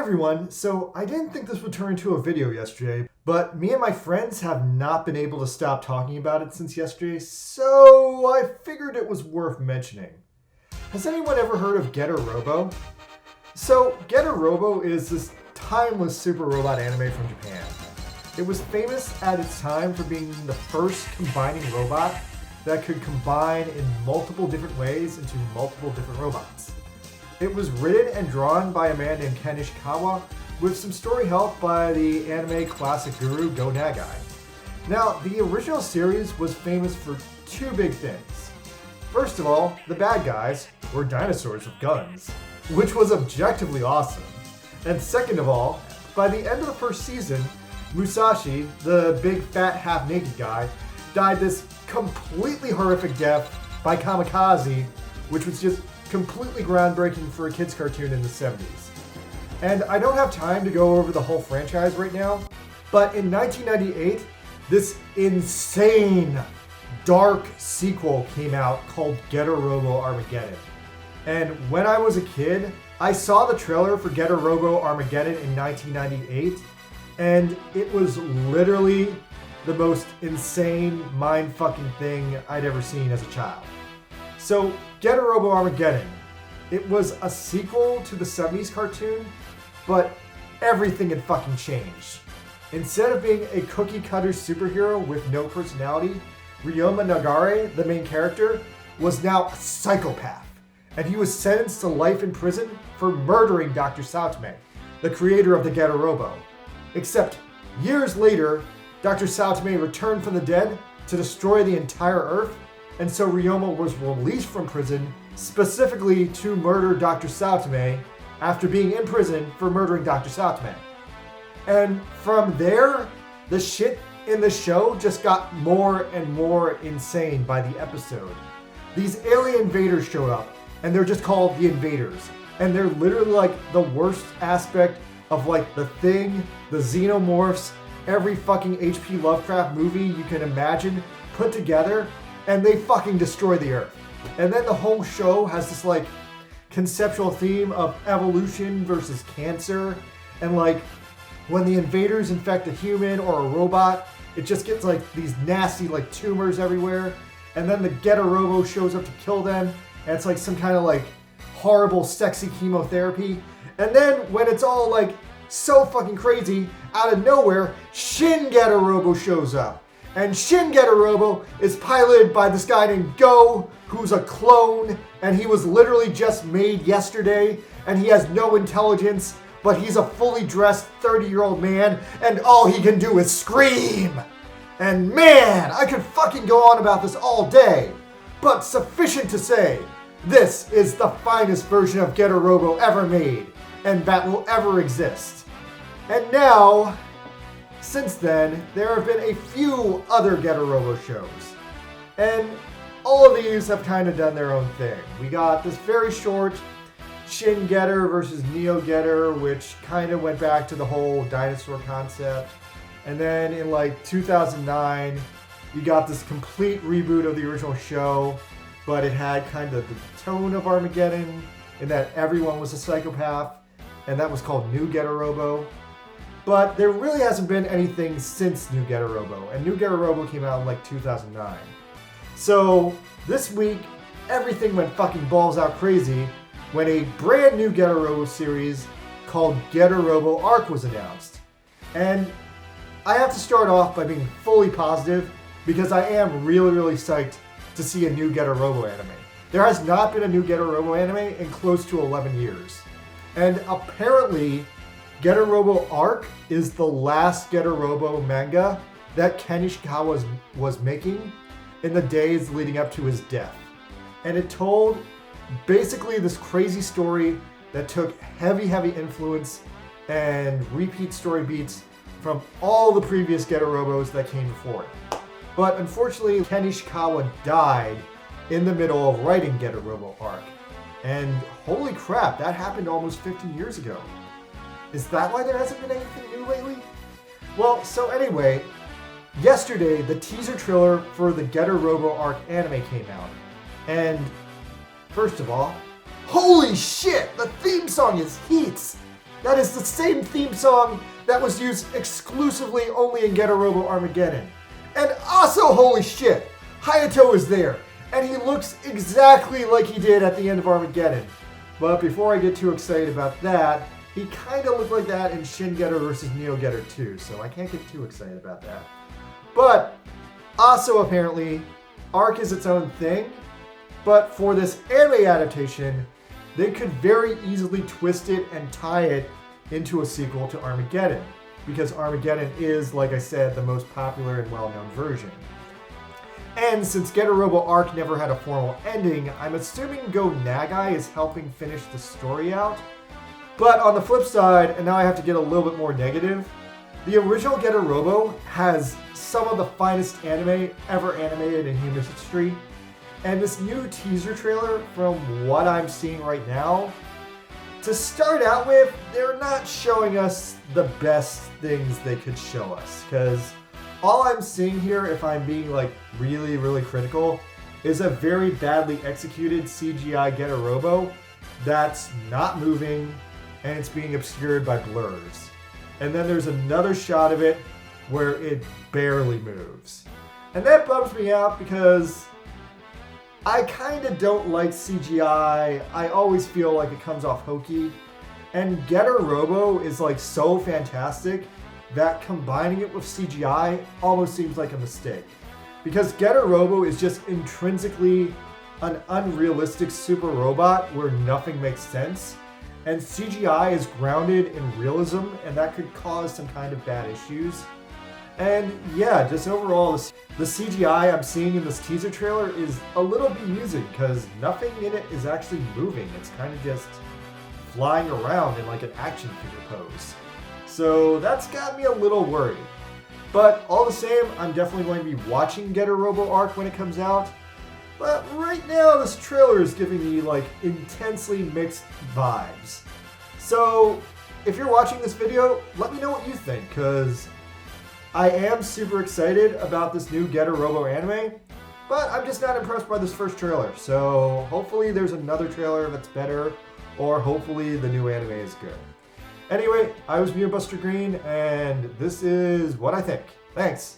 everyone, so I didn't think this would turn into a video yesterday, but me and my friends have not been able to stop talking about it since yesterday, so I figured it was worth mentioning. Has anyone ever heard of Robo? So, Robo is this timeless super robot anime from Japan. It was famous at its time for being the first combining robot that could combine in multiple different ways into multiple different robots. It was written and drawn by a man named Ken Ishikawa, with some story help by the anime classic guru Go Nagai. Now, the original series was famous for two big things. First of all, the bad guys were dinosaurs with guns, which was objectively awesome. And second of all, by the end of the first season, Musashi, the big fat half-naked guy, died this completely horrific death by kamikaze, which was just completely groundbreaking for a kid's cartoon in the 70s. And I don't have time to go over the whole franchise right now, but in 1998, this insane, dark sequel came out called Robo Armageddon. And when I was a kid, I saw the trailer for Robo Armageddon in 1998, and it was literally the most insane, mind-fucking thing I'd ever seen as a child. So, Robo Armageddon. It was a sequel to the 70s cartoon, but everything had fucking changed. Instead of being a cookie-cutter superhero with no personality, Ryoma Nagare, the main character, was now a psychopath. And he was sentenced to life in prison for murdering Dr. Saotome, the creator of the Robo. Except, years later, Dr. Saotome returned from the dead to destroy the entire Earth, and so Ryoma was released from prison specifically to murder Dr. Saotome after being in prison for murdering Dr. Saotome. And from there, the shit in the show just got more and more insane by the episode. These alien invaders showed up, and they're just called the Invaders. And they're literally like the worst aspect of like The Thing, the Xenomorphs, every fucking H.P. Lovecraft movie you can imagine put together, and they fucking destroy the Earth. And then the whole show has this like conceptual theme of evolution versus cancer, and like when the invaders infect a human or a robot, it just gets like these nasty like tumors everywhere, and then the Robo shows up to kill them, and it's like some kind of like horrible sexy chemotherapy. And then when it's all like so fucking crazy, out of nowhere, Shin Robo shows up. And Shin Robo is piloted by this guy named Go, who's a clone, and he was literally just made yesterday, and he has no intelligence, but he's a fully dressed 30-year-old man, and all he can do is scream! And man, I could fucking go on about this all day, but sufficient to say, this is the finest version of Robo ever made, and that will ever exist. And now, since then, there have been a few other Robo shows, and all of these have kind of done their own thing. We got this very short Shin Getter versus Neo Getter, which kind of went back to the whole dinosaur concept. And then in like 2009, you got this complete reboot of the original show, but it had kind of the tone of Armageddon in that everyone was a psychopath, and that was called New Robo. But there really hasn't been anything since New Robo, and New Robo came out in like 2009. So this week, everything went fucking balls out crazy when a brand new Robo series called Robo Arc was announced. And I have to start off by being fully positive because I am really, really psyched to see a new Robo anime. There has not been a new Robo anime in close to 11 years. And apparently, Robo Arc is the last Robo manga that Ken Ishikawa was making in the days leading up to his death. And it told basically this crazy story that took heavy influence and repeat story beats from all the previous Robos that came before it. But unfortunately, Ken Ishikawa died in the middle of writing Robo Arc. And holy crap, that happened almost 15 years ago. Is that why there hasn't been anything new lately? Well, so anyway, yesterday the teaser trailer for the Robo Arc anime came out. And first of all, holy shit, the theme song is heats! That is the same theme song that was used exclusively only in Getter Robo Armageddon. And also, holy shit, Hayato is there, and he looks exactly like he did at the end of Armageddon. But before I get too excited about that, he kind of looked like that in Shin Getter vs. Neo Getter 2, so I can't get too excited about that. But also apparently, Arc is its own thing, but for this anime adaptation, they could very easily twist it and tie it into a sequel to Armageddon, because Armageddon is, like I said, the most popular and well-known version. And since Getter Robo Arc never had a formal ending, I'm assuming Go Nagai is helping finish the story out. But on the flip side, and now I have to get a little bit more negative, the original Getter Robo has some of the finest anime ever animated in human history. And this new teaser trailer, from what I'm seeing right now, to start out with, they're not showing us the best things they could show us. Because all I'm seeing here, if I'm being like really, really critical, is a very badly executed CGI Getter Robo that's not moving and it's being obscured by blurs. And then there's another shot of it where it barely moves. And that bums me out because I kind of don't like CGI. I always feel like it comes off hokey. And Getter Robo is like so fantastic that combining it with CGI almost seems like a mistake. Because Getter Robo is just intrinsically an unrealistic super robot where nothing makes sense. And CGI is grounded in realism, and that could cause some kind of bad issues. And yeah, just overall, the CGI I'm seeing in this teaser trailer is a little bemusing because nothing in it is actually moving. It's kind of just flying around in like an action figure pose. So that's got me a little worried. But all the same, I'm definitely going to be watching Getter Robo Arc when it comes out. But right now, this trailer is giving me like intensely mixed vibes. So if you're watching this video, let me know what you think, because I am super excited about this new Getter Robo anime, but I'm just not impressed by this first trailer. So hopefully there's another trailer that's better, or hopefully the new anime is good. Anyway, I was Buster Green, and this is what I think. Thanks.